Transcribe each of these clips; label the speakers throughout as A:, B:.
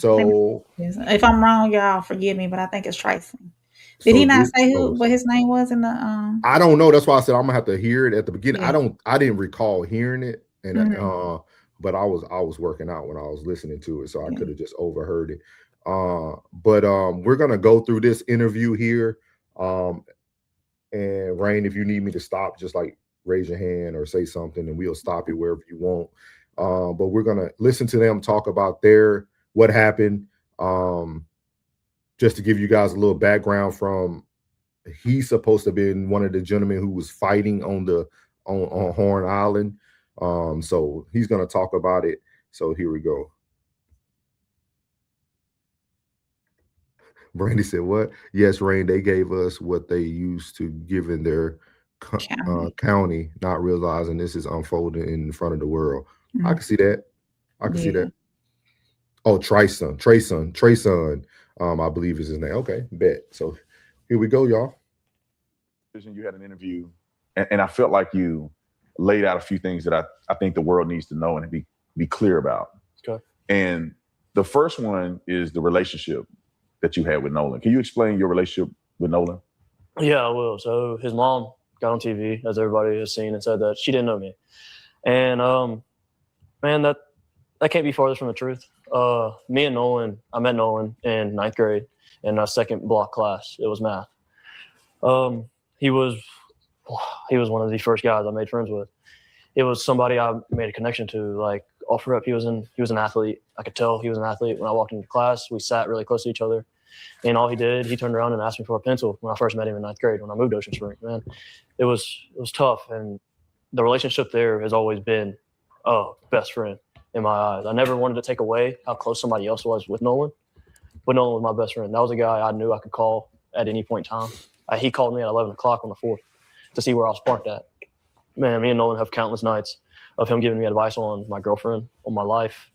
A: So,
B: If I'm wrong, y'all forgive me, but I think it's Tricestan. Did
A: so
B: he not
A: this
B: say who
A: goes.
B: what his name was in the
A: I don't know. That's why I said I'm gonna have to hear it at the beginning.
B: yeah.
A: I didn't recall hearing it, and
B: Mhm.
A: but I was working out when I was listening to it, so I
B: Yeah.
A: could have just overheard it. But we're gonna go through this interview here. Um, and Rain, if you need me to stop, just like raise your hand or say something, and we'll stop it wherever you want. But we're gonna listen to them talk about their what happened. Um, just to give you guys a little background from he's supposed to have been one of the gentlemen who was fighting on the on Horn Island. So he's gonna talk about it. So here we go. Brandy said, "What? Yes, Rain. They gave us what they used to give in their
B: County.
A: county, not realizing this is unfolding in front of the world." I
B: Mhm.
A: can see that. I can see
B: Yeah.
A: that. Oh, Trayson. I believe is his name. Okay, bet. So here we go, y'all.
C: You had an interview, and I felt like you laid out a few things that I think the world needs to know and be clear about.
D: Okay.
C: And the first one is the relationship that you had with Nolan. Can you explain your relationship with Nolan?
D: Yeah, I will. So his mom got on TV, as everybody has seen, and said that she didn't know me. And man, that can't be farther from the truth. Me and Nolan, I met Nolan in 9th grade in our second block class. It was math. He was one of the first guys I made friends with. It was somebody I made a connection to. Like off rip, he was an athlete. I could tell he was an athlete when I walked into class. We sat really close to each other. And all he did, he turned around and asked me for a pencil when I first met him in 9th grade when I moved to Ocean Spring. Man, it was tough. And the relationship there has always been best friend in my eyes. I never wanted to take away how close somebody else was with Nolan, but Nolan was my best friend. That was a guy I knew I could call at any point in time. He called me at 11 o'clock on the 4th to see where I was parked at. Man, me and Nolan have countless nights of him giving me advice on my girlfriend, on my life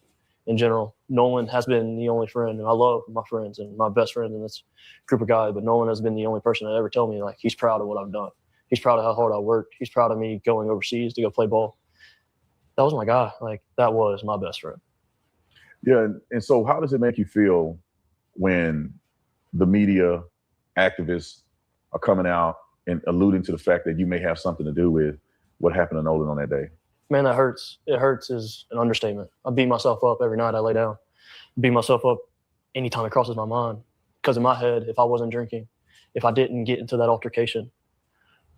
D: in general. Nolan has been the only friend, and I love my friends and my best friend in this group of guys, but Nolan has been the only person that ever told me, like, he's proud of what I've done. He's proud of how hard I worked. He's proud of me going overseas to go play ball. That was my guy. Like, that was my best friend.
C: Yeah, and so how does it make you feel when the media activists are coming out and alluding to the fact that you may have something to do with what happened to Nolan on that day?
D: Man, that hurts. It hurts is an understatement. I beat myself up every night I lay down. Beat myself up anytime it crosses my mind. Because in my head, if I wasn't drinking, if I didn't get into that altercation,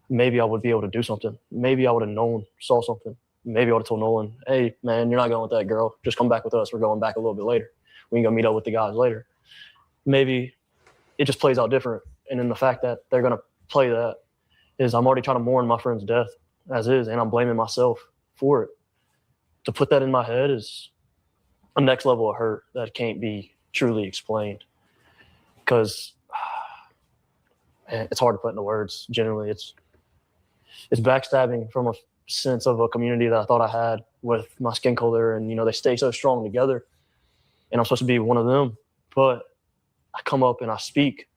D: maybe I would be able to do something. Maybe I would have saw something. Maybe I would have told Nolan, hey, man, you're not going with that girl. Just come back with us. We're going back a little bit later. We can go meet up with the guys later. Maybe it just plays out different. And then the fact that they're going to play that is I'm already trying to mourn my friend's death as is, and I'm blaming myself for it. To put that in my head is a next level of hurt that can't be truly explained. Because it's hard to put into words. Generally, it's backstabbing from a sense of a community that I thought I had with my skin color, and they stay so strong together. And I'm supposed to be one of them, but I come up and I speak,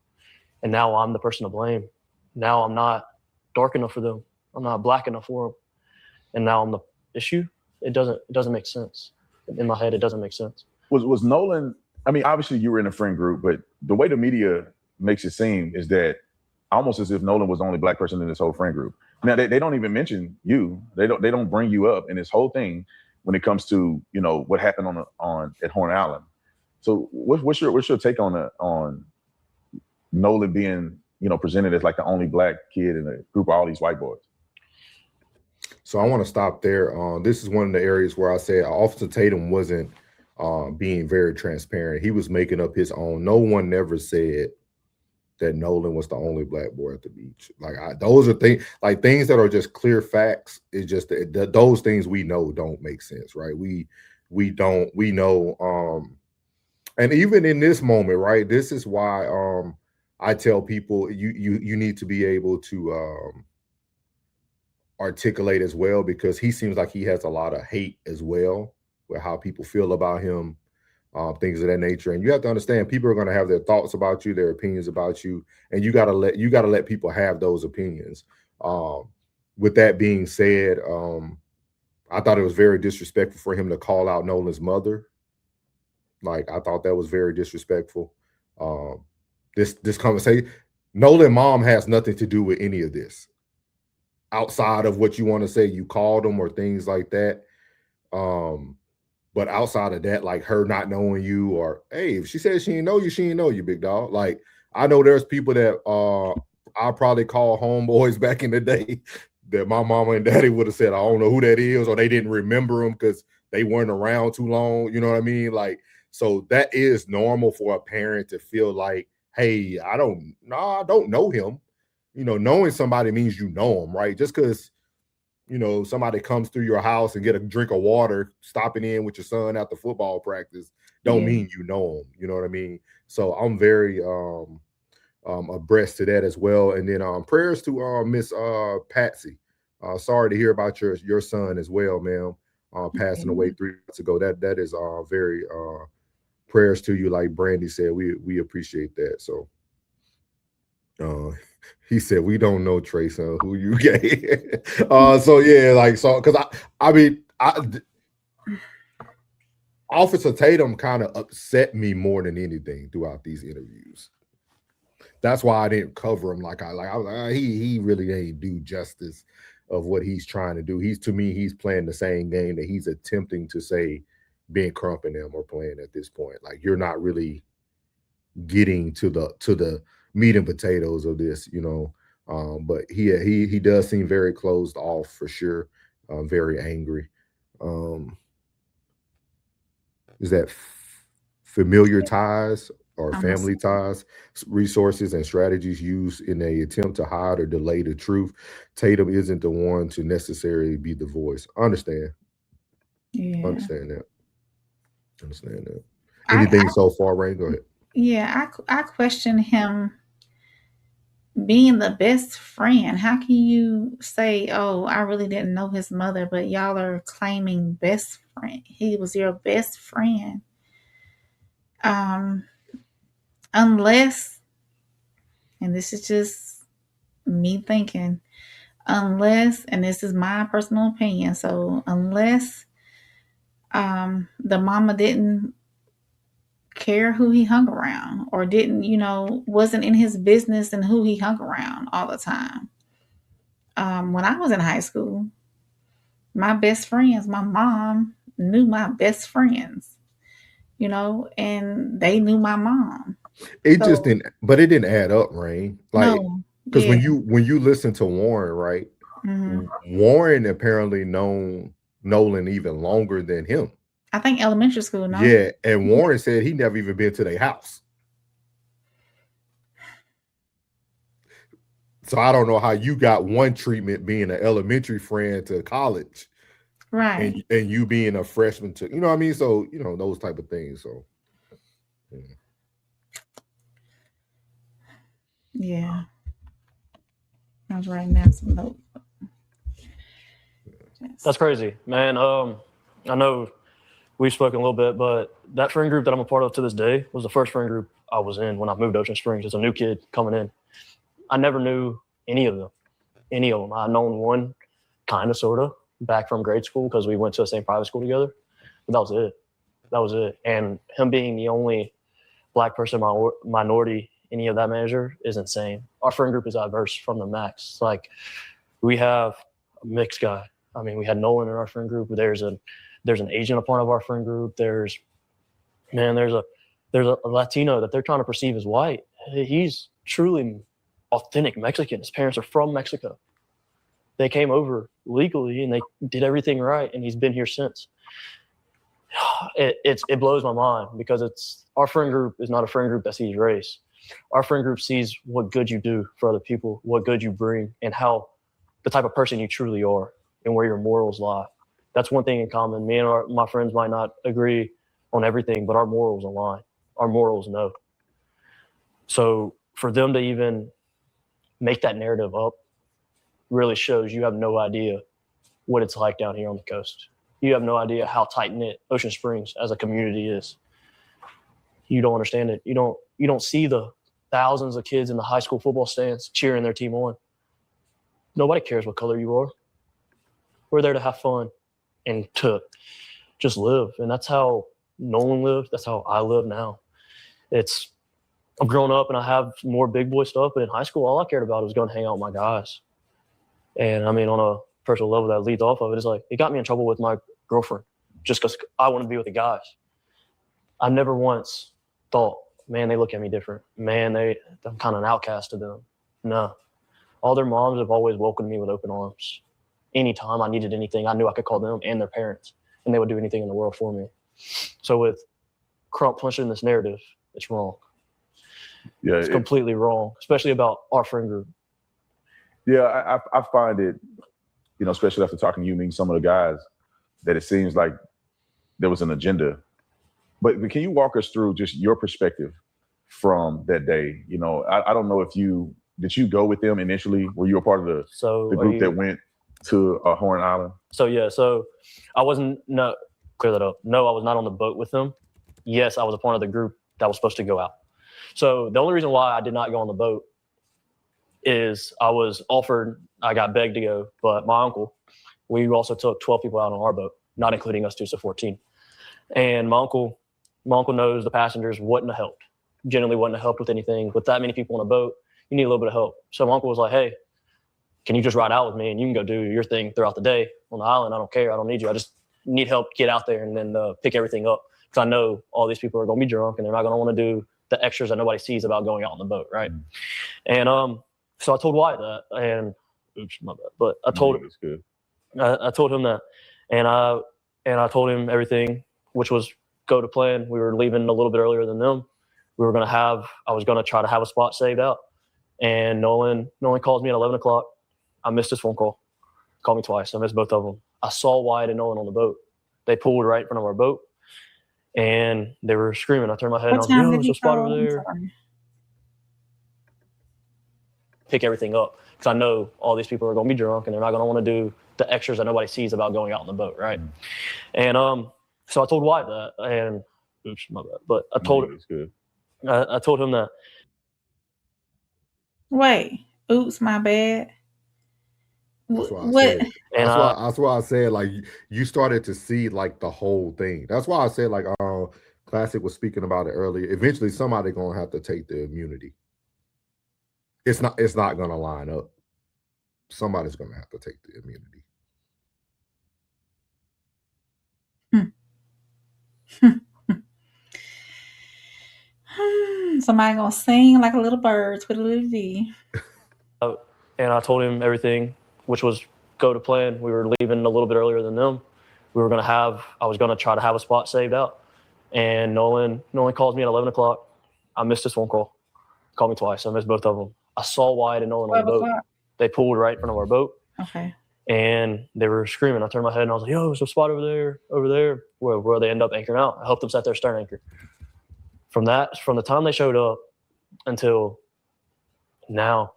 D: and now I'm the person to blame. Now I'm not dark enough for them. I'm not black enough for them, and now I'm the issue. It doesn't make sense in my head. It doesn't make sense.
C: Was Nolan? I mean, obviously you were in a friend group, but the way the media makes it seem is that almost as if Nolan was the only black person in this whole friend group. Now they don't even mention you. They don't bring you up in this whole thing when it comes to what happened on at Horn Island. So what's your take on Nolan being presented as like the only black kid in a group of all these white boys?
A: So I want to stop there. This is one of the areas where I said Officer Tatum wasn't being very transparent. He was making up his own. No one never said that Nolan was the only black boy at the beach. Like those are things that are just clear facts. It's just that those things we know don't make sense, right? We know. And even in this moment, right? This is why I tell people you need to be able to articulate as well, because he seems like he has a lot of hate as well with how people feel about him, things of that nature. And you have to understand, people are going to have their thoughts about you, their opinions about you, and you got to let people have those opinions. With that being said, I thought it was very disrespectful for him to call out Nolan's mother. Like, I thought that was very disrespectful. This conversation, Nolan mom has nothing to do with any of this. Outside of what you want to say, you called them or things like that. But outside of that, like her not knowing you, or hey, if she says she didn't know you, she didn't know you, big dog. Like, I know there's people that I probably call homeboys back in the day that my mama and daddy would have said, I don't know who that is, or they didn't remember them because they weren't around too long. You know what I mean? Like, so that is normal for a parent to feel like, hey, I don't know him. You know, knowing somebody means you know them, right? Just because, you know, somebody comes through your house and get a drink of water, stopping in with your son after football practice, don't mean you know him. You know what I mean? So I'm very abreast to that as well. And then prayers to Miss Patsy. Sorry to hear about your son as well, ma'am. Passing away 3 months ago. That is very prayers to you, like Brandy said. We appreciate that. So he said, we don't know Tricestan, who you gave. So yeah, like, so because I mean Officer Tatum kind of upset me more than anything throughout these interviews. That's why I didn't cover him like I was like, he really ain't do justice of what he's trying to do. To me, he's playing the same game that he's attempting to say Ben Crump and them are playing at this point. Like, you're not really getting to the meat and potatoes of this, you know. But he does seem very closed off for sure, very angry. Is that familiar ties or family ties, resources and strategies used in an attempt to hide or delay the truth? Tatum isn't the one to necessarily be the voice. Understand that. Anything so far, Rain? Go ahead.
B: Yeah, I question him being the best friend. How can you say, oh, I really didn't know his mother, but y'all are claiming best friend? He was your best friend. Unless, and this is just me thinking, unless, and this is my personal opinion, so unless the mama didn't care who he hung around, or didn't, wasn't in his business and who he hung around all the time. When I was in high school, my best friends, my mom knew my best friends, and they knew my mom.
A: It just didn't, but it didn't add up, Rain. Like,
B: no,
A: because when you listen to Warren, right?
B: Mm-hmm.
A: Warren apparently known Nolan even longer than him.
B: I think elementary school, no?
A: Yeah, and Warren said he never even been to their house. So I don't know how you got one treatment being an elementary friend to college,
B: right?
A: And you being a freshman to, you know what I mean? So, those type of things. So,
B: yeah. I was writing down some notes.
D: That's crazy, man. I know we've spoken a little bit, but that friend group that I'm a part of to this day was the first friend group I was in when I moved to Ocean Springs as a new kid coming in. I never knew any of them. I known one kind of, sort of, back from grade school because we went to the same private school together. But that was it. And him being the only black person, minority, any of that measure is insane. Our friend group is diverse from the max. Like, we have a mixed guy. I mean, we had Nolan in our friend group. There's an Asian a part of our friend group. There's a Latino that they're trying to perceive as white. He's truly authentic Mexican. His parents are from Mexico. They came over legally and they did everything right, and he's been here since. It blows my mind because our friend group is not a friend group that sees race. Our friend group sees what good you do for other people, what good you bring, and how the type of person you truly are and where your morals lie. That's one thing in common. Me and my friends might not agree on everything, but our morals align. Our morals know. So for them to even make that narrative up really shows you have no idea what it's like down here on the coast. You have no idea how tight-knit Ocean Springs as a community is. You don't understand it. You don't see the thousands of kids in the high school football stands cheering their team on. Nobody cares what color you are. We're there to have fun and to just live. And that's how Nolan lived, that's how I live now. I'm grown up and I have more big boy stuff, but in high school, all I cared about was going to hang out with my guys. And I mean, on a personal level that leads off of it, is like, it got me in trouble with my girlfriend just because I want to be with the guys. I never once thought, man, they look at me different. Man, I'm kind of an outcast to them. No. All their moms have always welcomed me with open arms. Anytime I needed anything, I knew I could call them and their parents, and they would do anything in the world for me. So with Crump pushing this narrative, it's wrong.
C: Yeah,
D: it's completely wrong, especially about our friend group.
C: Yeah, I find it, especially after talking to you, meeting some of the guys, that it seems like there was an agenda. But can you walk us through just your perspective from that day? I don't know if did you go with them initially? Were you a part of the group that went to Horn Island?
D: So I wasn't, clear that up. No, I was not on the boat with them. Yes, I was a part of the group that was supposed to go out. So the only reason why I did not go on the boat is I got begged to go, but my uncle, we also took 12 people out on our boat, not including us two, so 14. And my uncle knows the passengers wouldn't have helped. Generally wouldn't have helped with anything. With that many people on a boat, you need a little bit of help. So my uncle was like, hey, can you just ride out with me and you can go do your thing throughout the day on the island? I don't care. I don't need you. I just need help to get out there and then pick everything up. Because I know all these people are going to be drunk and they're not going to want to do the extras that nobody sees about going out on the boat, right? And so I told Wyatt that, and oops, my bad. But I told him, I told him that, and I told him everything, which was go to plan. We were leaving a little bit earlier than them. I was going to try to have a spot saved out, and Nolan calls me at 11 o'clock. I missed his phone call. Called me twice. I missed both of them. I saw Wyatt and Nolan on the boat. They pulled right in front of our boat. And they were screaming. I turned my head and I was like, yo, there's a spot over there. Pick everything up. Because I know all these people are going to be drunk and they're not going to want to do the extras that nobody sees about going out on the boat, right? And so I told Wyatt that. And oops, my bad. But I told him. I told him that.
B: Wait. Oops, my bad.
A: That's why I said. That's why I said, like, you started to see like the whole thing. That's why I said, like, Classic was speaking about it earlier. Eventually, somebody gonna have to take the immunity. It's not gonna line up. Somebody's gonna have to take the immunity.
B: Somebody gonna sing like a little bird with a little D.
D: And I told him everything, which was go to plan. We were leaving a little bit earlier than them. I was going to try to have a spot saved out. And Nolan calls me at 11 o'clock. I missed his phone call. Called me twice. I missed both of them. I saw Wyatt and Nolan on the boat. They pulled right in front of our boat.
B: Okay.
D: And they were screaming. I turned my head and I was like, yo, there's a spot over there, where they end up anchoring out. I helped them set their stern anchor. From the time they showed up until now,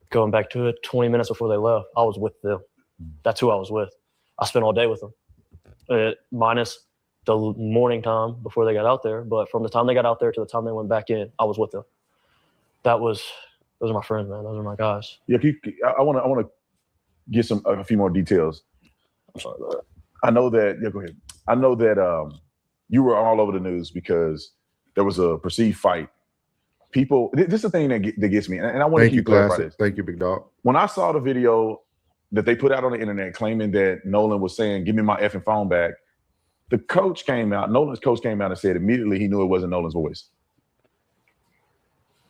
D: going back to it, 20 minutes before they left, I was with them. That's who I was with. I spent all day with them, minus the morning time before they got out there. But from the time they got out there to the time they went back in, I was with them. Those are my friends, man. Those are my guys.
C: Yeah, I want to get a few more details.
D: I'm sorry about that.
C: I know that. Yeah, go ahead. I know that you were all over the news because there was a perceived fight. People, this is the thing that gets me, and I want to keep clarifying this.
A: Thank you, Big Dog.
C: When I saw the video that they put out on the internet claiming that Nolan was saying, "Give me my effing phone back," the coach came out. Nolan's coach came out and said immediately he knew it wasn't Nolan's voice,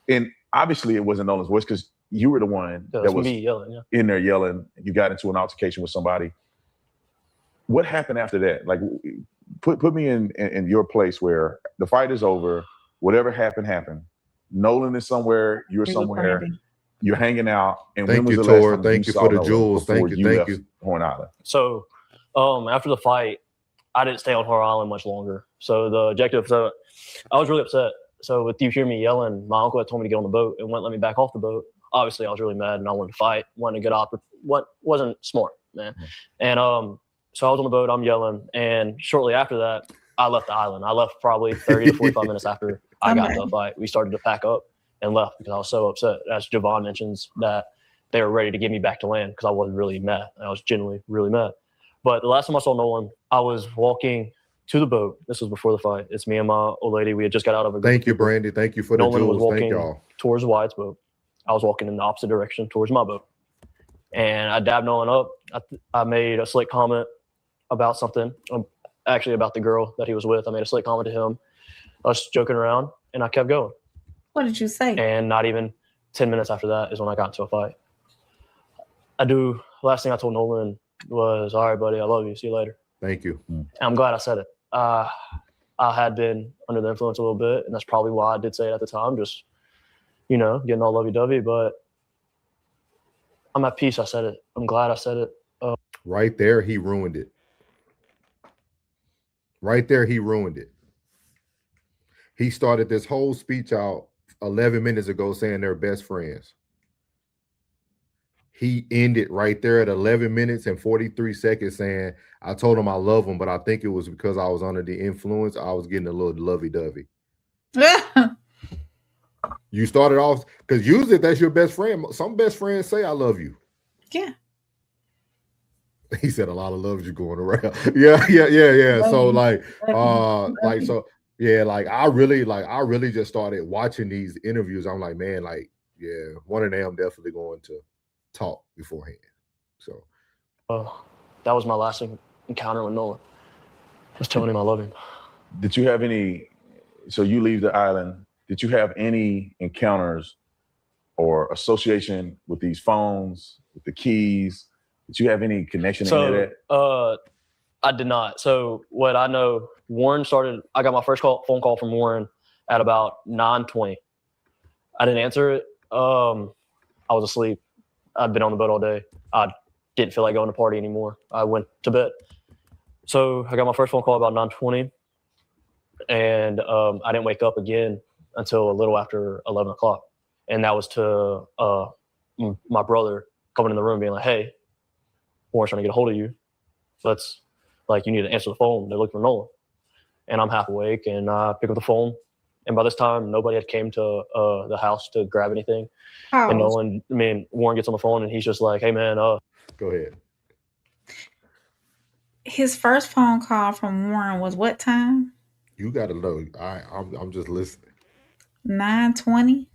C: and obviously it wasn't Nolan's voice because you were the one that was
D: me yelling,
C: in there yelling. You got into an altercation with somebody. What happened after that? Like, put me in your place where the fight is over. Whatever happened. Nolan is somewhere. You're somewhere. You're hanging out. And
A: thank
C: when was
A: you,
C: the last
A: Tor.
C: time
A: Thank you for the jewels. Thank you.
C: Horn Island.
D: So, after the fight, I didn't stay on Horn Island much longer. So the objective. So I was really upset. So with you hear me yelling, my uncle had told me to get on the boat and wouldn't let me back off the boat. Obviously, I was really mad and I wanted to fight. Wanted to get off. What wasn't smart, man. Mm-hmm. And so I was on the boat. I'm yelling, and shortly after that, I left the island. I left probably 30 to 45 minutes after I got into the fight. We started to pack up and left because I was so upset. As Javon mentions, that they were ready to get me back to land because I wasn't really mad. I was genuinely really mad. But the last time I saw Nolan, I was walking to the boat. This was before the fight. It's me and my old lady. We had just got out of a group
A: Thank
D: of
A: you,
D: people.
A: Brandy. Thank you for the
D: Nolan was
A: jewels. Thank
D: walking
A: y'all.
D: towards Wyatt's boat. I was walking in the opposite direction towards my boat. And I dabbed Nolan up. I made a slick comment about something, actually about the girl that he was with. I made a slick comment to him, us joking around, and I kept going.
B: What did you say?
D: And not even 10 minutes after that is when I got into a fight. Last thing I told Nolan was, all right, buddy, I love you. See you later.
A: Thank you.
D: And I'm glad I said it. I had been under the influence a little bit, and that's probably why I did say it at the time, just, getting all lovey-dovey. But I'm at peace. I said it. I'm glad I said it.
A: Right there, he ruined it. Right there, he ruined it. He started this whole speech out 11 minutes ago saying they're best friends. He ended right there at 11 minutes and 43 seconds saying, I told him I love him, but I think it was because I was under the influence. I was getting a little lovey-dovey. You started off, because usually that's your best friend. Some best friends say, I love you.
B: Yeah.
A: He said a lot of loves you going around. Yeah. So I really just started watching these interviews. I'm like, man, one of them definitely going to talk beforehand. So
D: that was my last encounter with Nolan. Just telling him I love him.
C: Did you have any, so you leave the island, did you have any encounters or association with these phones, with the keys? Did you have any connection to that?
D: I did not. So what I know, I got my first phone call from Warren at about 9:20. I didn't answer it. I was asleep. I'd been on the boat all day. I didn't feel like going to party anymore. I went to bed. So I got my first phone call about 9:20, and I didn't wake up again until a little after 11 o'clock. And that was to my brother coming in the room being like, hey, Warren's trying to get a hold of you. You need to answer the phone. They're looking for Nolan. And I'm half awake, and I pick up the phone. And by this time, nobody had came to the house to grab anything.
B: Oh.
D: And Warren gets on the phone, and he's just like, hey, man.
A: Go ahead.
B: His first phone call from Warren was what time?
A: You got to know. I'm just listening.
B: 9:20.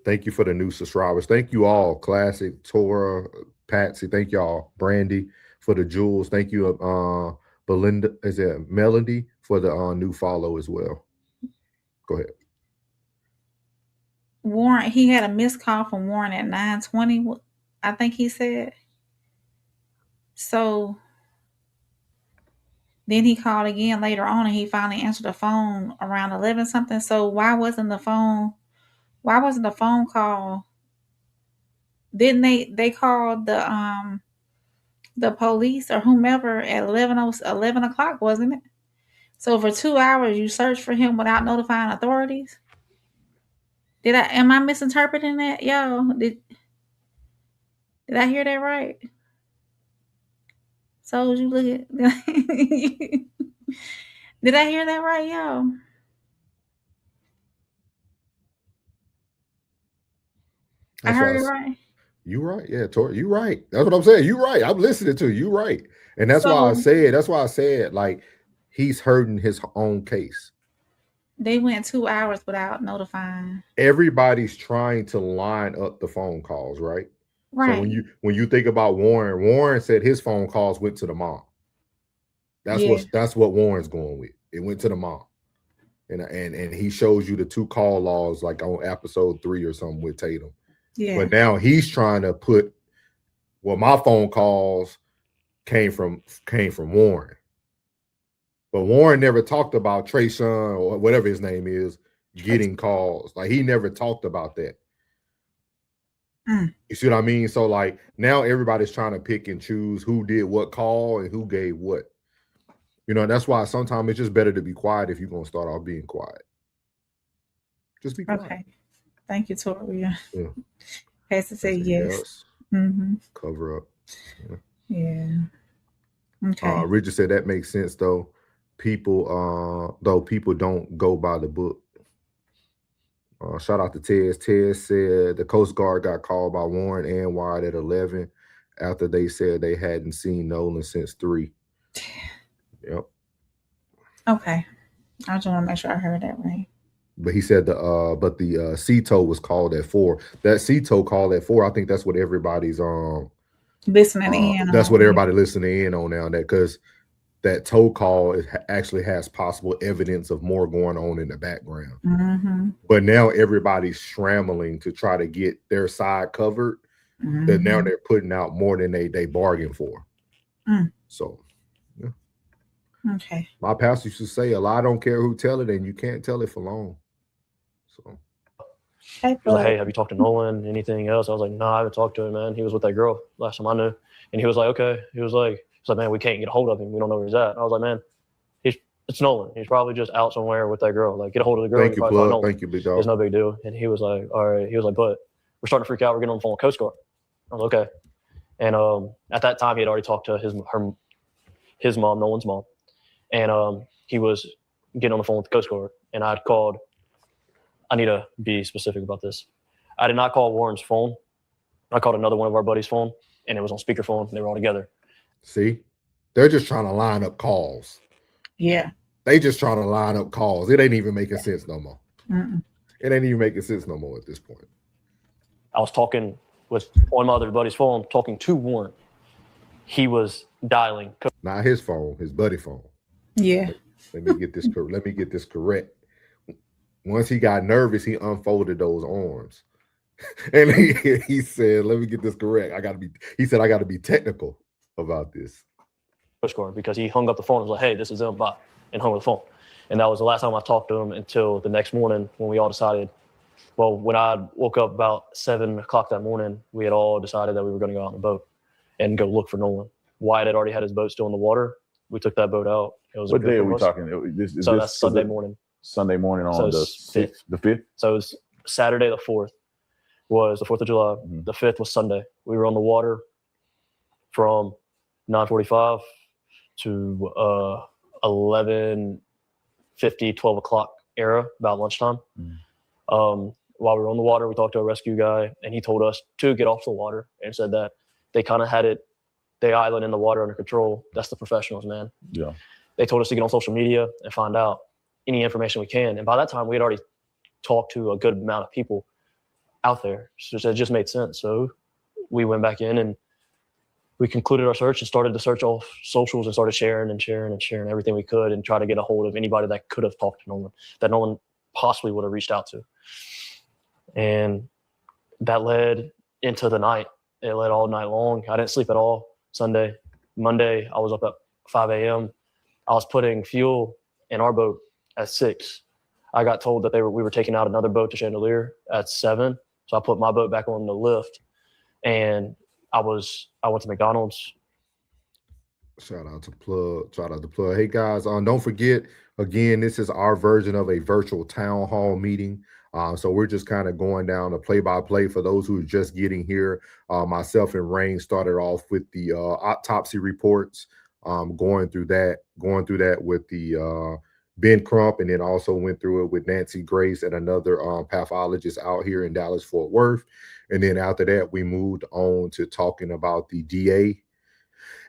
A: Thank you for the new subscribers. Thank you all. Classic, Tora, Patsy. Thank y'all. Brandy for the jewels. Thank you, Belinda. Is it Melody for the new follow as well? Go ahead.
B: Warren, he had a missed call from Warren at 9:20. I think he said. So then he called again later on, and he finally answered the phone around 11 something. So why wasn't the phone call? Didn't they called the police or whomever at 11 o'clock, wasn't it? So for 2 hours you searched for him without notifying authorities? Am I misinterpreting that? Yo, did I hear that right? So you look at did I hear that right, yo? I heard it right.
A: You right. Yeah, Tori, you right. That's what I'm saying. You right. I'm listening to you. Right. And that's why I said, like, he's hurting his own case.
B: They went 2 hours without notifying.
A: Everybody's trying to line up the phone calls, right?
B: Right.
A: So when you think about Warren said his phone calls went to the mom. That's what Warren's going with. It went to the mom. And he shows you the 2 call logs like on episode 3 or something with Tatum.
B: Yeah.
A: But now he's trying to put, my phone calls came from Warren. But Warren never talked about Tricestan or whatever his name is getting calls. Like, he never talked about that. You see what I mean? So like now everybody's trying to pick and choose who did what call and who gave what. That's why sometimes it's just better to be quiet if you're going to start off being quiet. Just be quiet.
B: Okay. Thank you, Toria.
A: Yeah.
B: Has to say yes. Mm-hmm.
A: Cover up.
B: Yeah. Okay.
A: Richard said that makes sense though. People don't go by the book. Shout out to Tez. Tez said the Coast Guard got called by Warren and Wyatt at 11 after they said they hadn't seen Nolan since 3. Yep.
B: Okay. I just want to make sure I heard that right.
A: But he said the CTO was called at 4. That CTO called at 4. I think that's what everybody's
B: Listening in.
A: That's what everybody listening in on now. That because that tow call actually has possible evidence of more going on in the background.
B: Mm-hmm.
A: But now everybody's scrambling to try to get their side covered.
B: Mm-hmm.
A: That now they're putting out more than they bargained for. So. Yeah.
B: Okay.
A: My pastor used to say, a lie don't care who tell it, and you can't tell it for long. So
D: he was like, hey, have you talked to Nolan? Anything else? I was like, no, I haven't talked to him, man. He was with that girl last time I knew. And he was like, okay. He was like, man, we can't get a hold of him. We don't know where he's at. And I was like, man, it's Nolan. He's probably just out somewhere with that girl. Like, get a hold of the girl.
A: Thank you, Plug. Thank you, big dog.
D: It's no big deal. And he was like, all right. He was like, but we're starting to freak out. We're getting on the phone with Coast Guard. I was like, okay. And at that time, he had already talked to his mom, Nolan's mom. And he was getting on the phone with the Coast Guard. And I'd called. I need to be specific about this. I did not call Warren's phone. I called another one of our buddies' phone, and it was on speakerphone. They were all together.
A: See? They're just trying to line up calls.
B: Yeah.
A: They just trying to line up calls. It ain't even making sense no more.
B: Mm-mm.
A: It ain't even making sense no more at this point.
D: I was talking on my other buddy's phone, talking to Warren. He was dialing.
A: Not his phone, his buddy phone.
B: Yeah.
A: Let me get this correct. Once he got nervous, he unfolded those arms. And he said, let me get this correct. He said, I got to be technical about this.
D: Because he hung up the phone and was like, hey, this is him, bye, and hung up the phone. And that was the last time I talked to him until the next morning when we all decided, well, when I woke up about 7 o'clock that morning, we had all decided that we were going to go out on a boat and go look for Nolan. Wyatt had already had his boat still in the water. We took that boat out. It was
C: what day are we talking?
D: That's Sunday morning.
C: Sunday morning on the 6th, the 5th?
D: So it was Saturday the 4th was the 4th of July. Mm-hmm. The 5th was Sunday. We were on the water from 9:45 to 11:50, 12 o'clock era, about lunchtime. Mm-hmm. While we were on the water, we talked to a rescue guy, and he told us to get off the water and said that they kind of had the island and the water under control. That's the professionals, man.
C: Yeah.
D: They told us to get on social media and find out any information we can. And by that time, we had already talked to a good amount of people out there. So it just made sense. So we went back in and we concluded our search and started to search off socials and started sharing everything we could and try to get a hold of anybody that could have talked to Nolan, that Nolan possibly would have reached out to. And that led into the night. It led all night long. I didn't sleep at all Sunday. Monday, I was up at 5 a.m. I was putting fuel in our boat at 6. I got told that we were taking out another boat to Chandelier at 7. So I put my boat back on the lift, and I went to McDonald's.
A: Shout out to Plug. Hey guys, don't forget, again, this is our version of a virtual town hall meeting. So we're just kind of going down a play-by-play for those who are just getting here. Myself and Rain started off with the autopsy reports, going through that with the Ben Crump, and then also went through it with Nancy Grace and another pathologist out here in Dallas, Fort Worth. And then after that, we moved on to talking about the DA.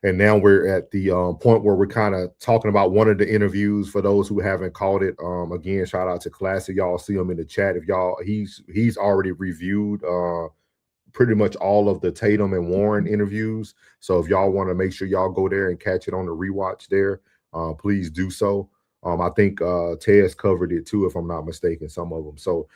A: And now we're at the point where we're kind of talking about one of the interviews for those who haven't caught it. Again, shout out to Classic. Y'all see him in the chat. If y'all, he's already reviewed pretty much all of the Tatum and Warren interviews. So if y'all want to make sure y'all go there and catch it on the rewatch there, please do so. I think Tez covered it too, if I'm not mistaken, some of them. So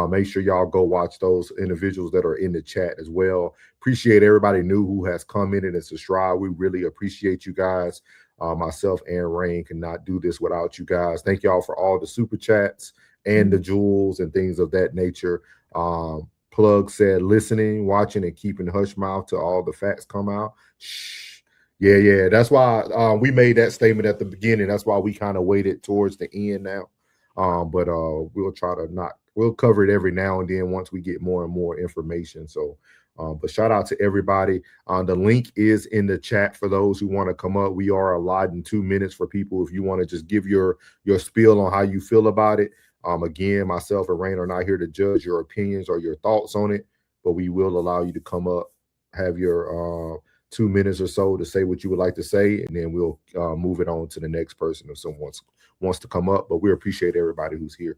A: make sure y'all go watch those individuals that are in the chat as well. Appreciate everybody new who has commented and subscribed. We really appreciate you guys. Myself and Rain cannot do this without you guys. Thank y'all for all the super chats and the jewels and things of that nature. Plug said listening, watching, and keeping hush mouth till all the facts come out. Shh. Yeah. That's why we made that statement at the beginning. That's why we kind of waited towards the end now. But we'll cover it every now and then once we get more and more information. So, but shout out to everybody. The link is in the chat for those who want to come up. We are allotting 2 minutes for people if you want to just give your spiel on how you feel about it. Again, myself and Rain are not here to judge your opinions or your thoughts on it, but we will allow you to come up, have your 2 minutes or so to say what you would like to say, and then we'll move it on to the next person if someone wants to come up. But we appreciate everybody who's here.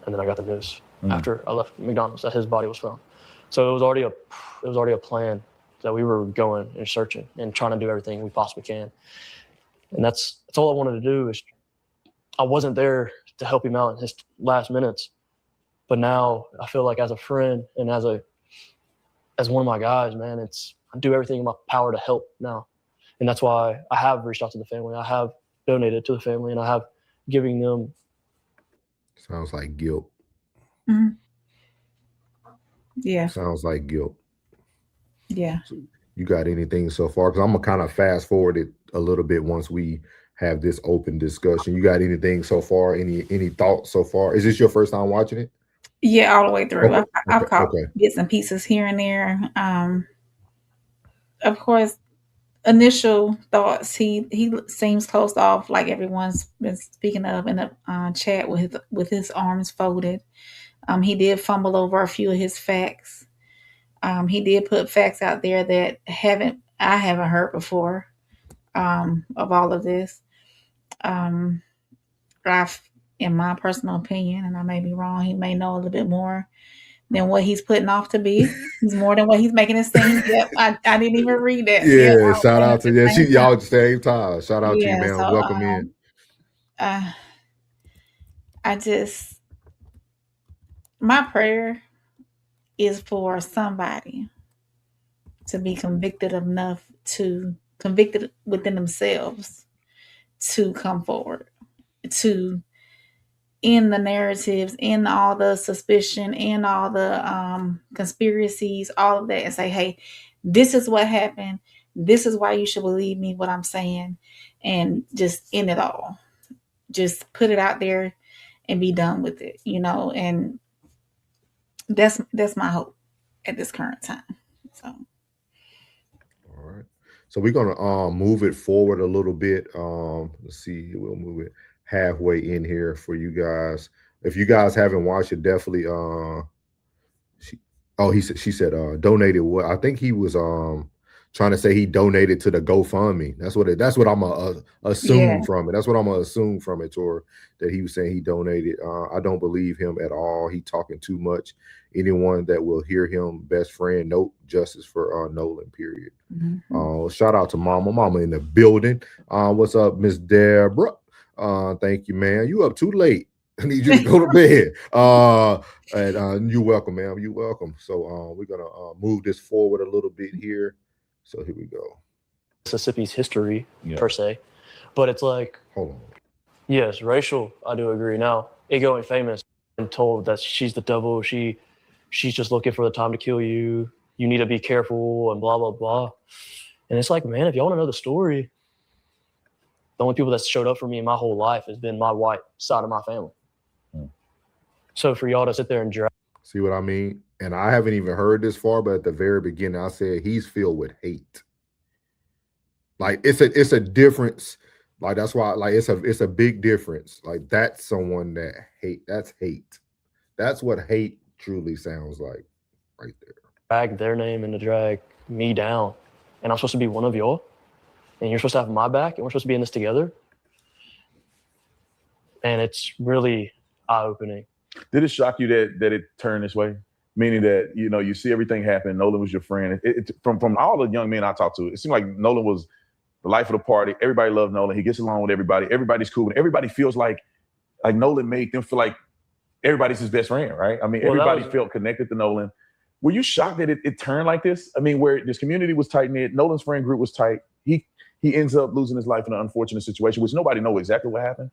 D: And then I got the news after I left McDonald's that his body was found. So it was already a plan that we were going and searching and trying to do everything we possibly can. And that's all I wanted to do. Is I wasn't there to help him out in his last minutes, but now I feel like as a friend and as one of my guys, man, I do everything in my power to help now. And that's why I have reached out to the family. I have donated to the family, and I have giving them.
A: Sounds like guilt.
B: Mm-hmm. Yeah.
A: Sounds like guilt.
B: Yeah.
A: So you got anything so far? Because I'm gonna kind of fast forward it a little bit once we have this open discussion. You got anything so far? Any thoughts so far? Is this your first time watching it?
B: Yeah, all the way through.
A: Okay.
B: I've caught bits and pieces here and there. Of course, initial thoughts. He seems closed off, like everyone's been speaking of in the chat, with his arms folded. He did fumble over a few of his facts. He did put facts out there that I haven't heard before of all of this. In my personal opinion, and I may be wrong, he may know a little bit more than what he's putting off to be. He's more than what he's making it seem. Yep, I didn't even read that.
A: Yeah, shout out to y'all at the same time. Shout out to you, man.
B: So,
A: welcome in.
B: My prayer is for somebody to be convicted within themselves to come forward, to end the narratives, end all the suspicion, end all the conspiracies, all of that, and say, hey, this is what happened. This is why you should believe me, what I'm saying, and just end it all. Just put it out there and be done with it, and that's my hope at this current time. So.
A: All right. So we're gonna move it forward a little bit. Let's see, we'll move it halfway in here for you guys. If you guys haven't watched it, definitely she said donated what? I think he was trying to say he donated to the GoFundMe. That's what I'm gonna assume from it. That's what I'm gonna assume from it, or that he was saying he donated. I don't believe him at all. He talking too much. Anyone that will hear him, best friend, nope, justice for Nolan, period. Mm-hmm. Shout out to mama in the building. What's up, Miss Deborah? Thank you, man. You up too late. I need you to go to bed. And you're welcome, ma'am. You're welcome. So we're gonna move this forward a little bit here. So here we go.
D: Mississippi's history per se, but it's like,
A: hold on.
D: Yes, racial. I do agree. Now, Ego ain't famous and told that she's the devil. She's just looking for the time to kill you. You need to be careful and blah blah blah. And it's like, man, if y'all want to know the story, the only people that showed up for me in my whole life has been my white side of my family. So for y'all to sit there and drag.
A: See what I mean? And I haven't even heard this far, but at the very beginning, I said he's filled with hate. Like it's a difference. Like that's why, like it's a big difference. Like that's someone that hate. That's hate. That's what hate truly sounds like, right there.
D: Drag their name and to drag me down, and I'm supposed to be one of y'all, and you're supposed to have my back, and we're supposed to be in this together. And it's really eye-opening.
C: Did it shock you that it turned this way? Meaning that, you see everything happen. Nolan was your friend. From all the young men I talked to, it seemed like Nolan was the life of the party. Everybody loved Nolan. He gets along with everybody. Everybody's cool. And everybody feels like Nolan made them feel like everybody's his best friend, right? I mean, everybody felt connected to Nolan. Were you shocked that it turned like this? I mean, where this community was tight-knit, Nolan's friend group was tight. He ends up losing his life in an unfortunate situation, which nobody knows exactly what happened.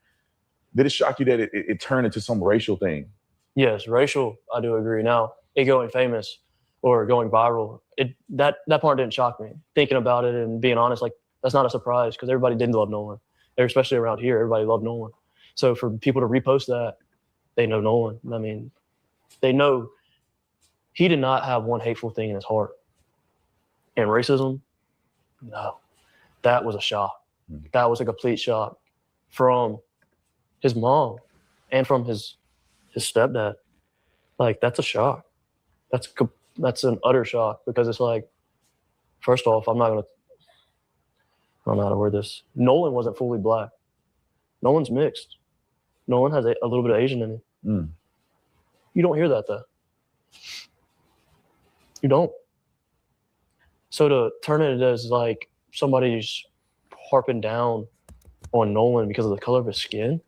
C: Did it shock you that it turned into some racial thing?
D: Yes, racial, I do agree. Now, it going famous or going viral, that part didn't shock me. Thinking about it and being honest, like, that's not a surprise because everybody didn't love Nolan. Especially around here, everybody loved Nolan. So for people to repost that, they know Nolan. I mean, they know he did not have one hateful thing in his heart. And racism, no. That was a shock. That was a complete shock from his mom and from his stepdad. Like, that's a shock. That's an utter shock because it's like, first off, I don't know how to word this. Nolan wasn't fully black. Nolan's mixed. Nolan has a little bit of Asian in him. You don't hear that though. You don't. So to turn it as like somebody's harping down on Nolan because of the color of his skin,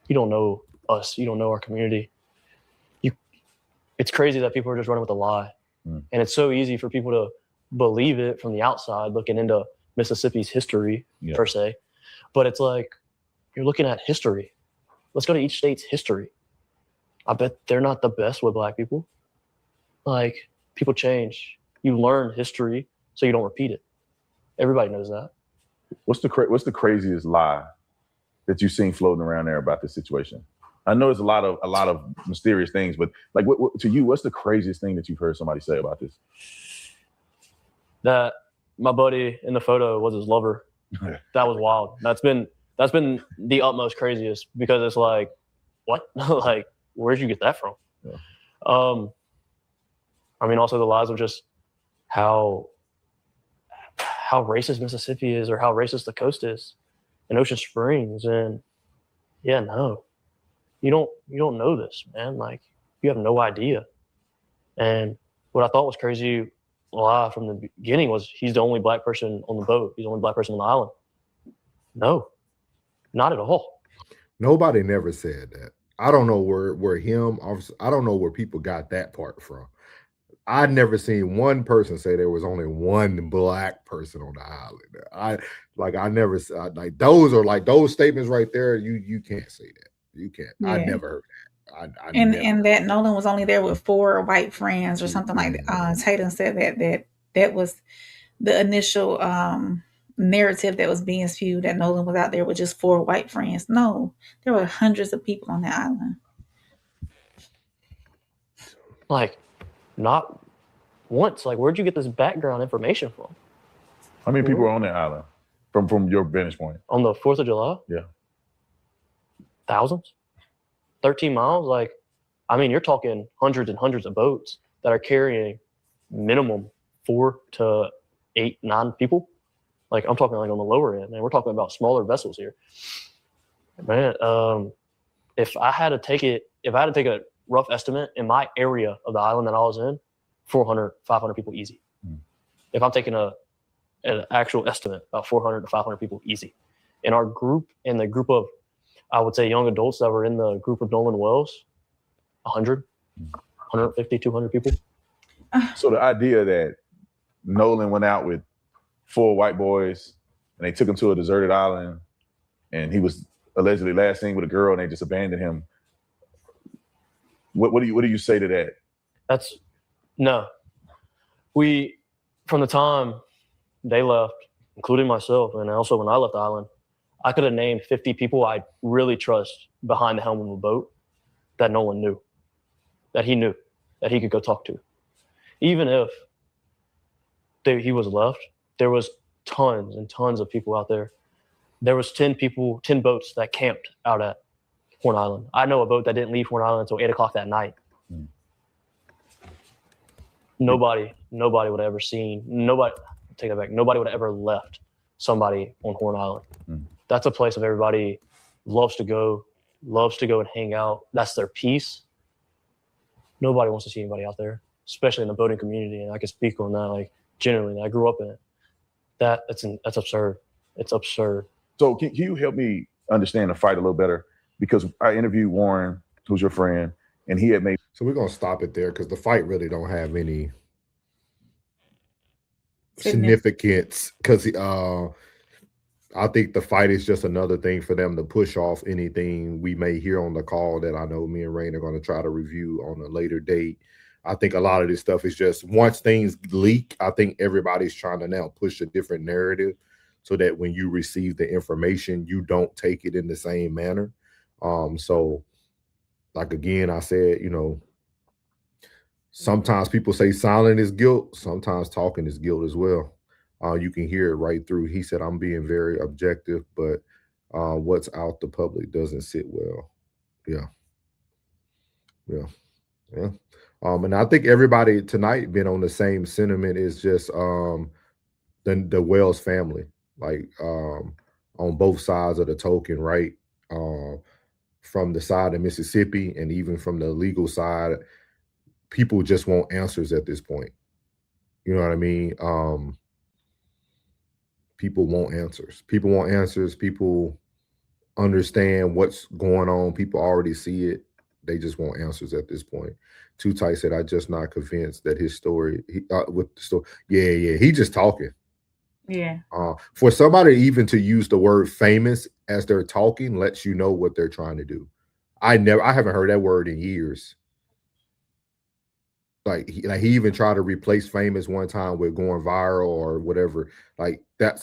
D: you don't know us. You don't know our community. It's crazy that people are just running with a lie. And it's so easy for people to believe it from the outside, looking into Mississippi's history, per se. But it's like, you're looking at history. Let's go to each state's history. I bet they're not the best with black people. Like, people change. You learn history so you don't repeat it. Everybody knows that.
C: What's the craziest lie that you've seen floating around there about this situation? I know there's a lot of mysterious things, but like, to you, what's the craziest thing that you've heard somebody say about this?
D: That my buddy in the photo was his lover. That was wild. That's been the utmost craziest, because it's like, what? Like, where'd you get that from?
C: Yeah.
D: I mean, also the lies of just how racist Mississippi is, or how racist the coast is, and Ocean Springs, and no. You don't know this, man. Like, you have no idea. And what I thought was crazy lie from the beginning was he's the only black person on the boat. He's the only black person on the island. No, not at all.
A: Nobody never said that. I don't know where I don't know where people got that part from. I'd never seen one person say there was only one black person on the island. I never like those statements right there. You can't say that. You can't. Yeah. I never heard that.
B: And that Nolan was only there with 4 white friends or something like that. Tatum said that was the initial narrative that was being spewed, that Nolan was out there with just 4 white friends. No, there were hundreds of people on that island.
D: Like, not once. Like, where'd you get this background information from?
C: How many people are on that island from your vantage point?
D: On the 4th of July?
C: Yeah.
D: Thousands? 13 miles? Like, I mean, you're talking hundreds and hundreds of boats that are carrying minimum 4 to 8, 9 people. Like, I'm talking like on the lower end, and we're talking about smaller vessels here. Man, if I had to take a rough estimate in my area of the island that I was in, 400, 500 people easy. If I'm taking an actual estimate, about 400 to 500 people easy. In our group, in the group of, I would say, young adults that were in the group of Nolan Wells, 100, 150, 200 people.
C: So the idea that Nolan went out with 4 white boys and they took him to a deserted island, and he was allegedly last seen with a girl and they just abandoned him. What do you say to that?
D: No. From the time they left, including myself, and also when I left the island, I could have named 50 people I really trust behind the helm of a boat that Nolan knew, that he could go talk to. Even if he was left, there was tons and tons of people out there. There was 10 boats that camped out at Horn Island. I know a boat that didn't leave Horn Island until 8 o'clock that night. Nobody would have ever seen, take that back, nobody would have ever left somebody on Horn Island. That's a place that everybody loves to go and hang out. That's their peace. Nobody wants to see anybody out there, especially in the boating community. And I can speak on that, like, genuinely. I grew up in it. That's absurd. It's absurd.
C: So can you help me understand the fight a little better? Because I interviewed Warren, who's your friend, and he had made.
A: So we're gonna stop it there because the fight really don't have any significance. Because I think the fight is just another thing for them to push off anything we may hear on the call that I know me and Rain are going to try to review on a later date. I think a lot of this stuff is just, once things leak, I think everybody's trying to now push a different narrative so that when you receive the information, you don't take it in the same manner. So, like, again, I said, sometimes people say silent is guilt. Sometimes talking is guilt as well. You can hear it right through. He said, I'm being very objective, but what's out the public doesn't sit well. Yeah. And I think everybody tonight been on the same sentiment. Is just the Wells family, like on both sides of the token, right? From the side of Mississippi and even from the legal side, people just want answers at this point. You know what I mean? People want answers. People want answers. People understand what's going on. People already see it. They just want answers at this point. Too Tight said, "I just not convinced that his story with the story." Yeah, he just talking.
B: Yeah.
A: For somebody even to use the word famous as they're talking lets you know what they're trying to do. I haven't heard that word in years. Like he even tried to replace famous one time with going viral or whatever. Like that's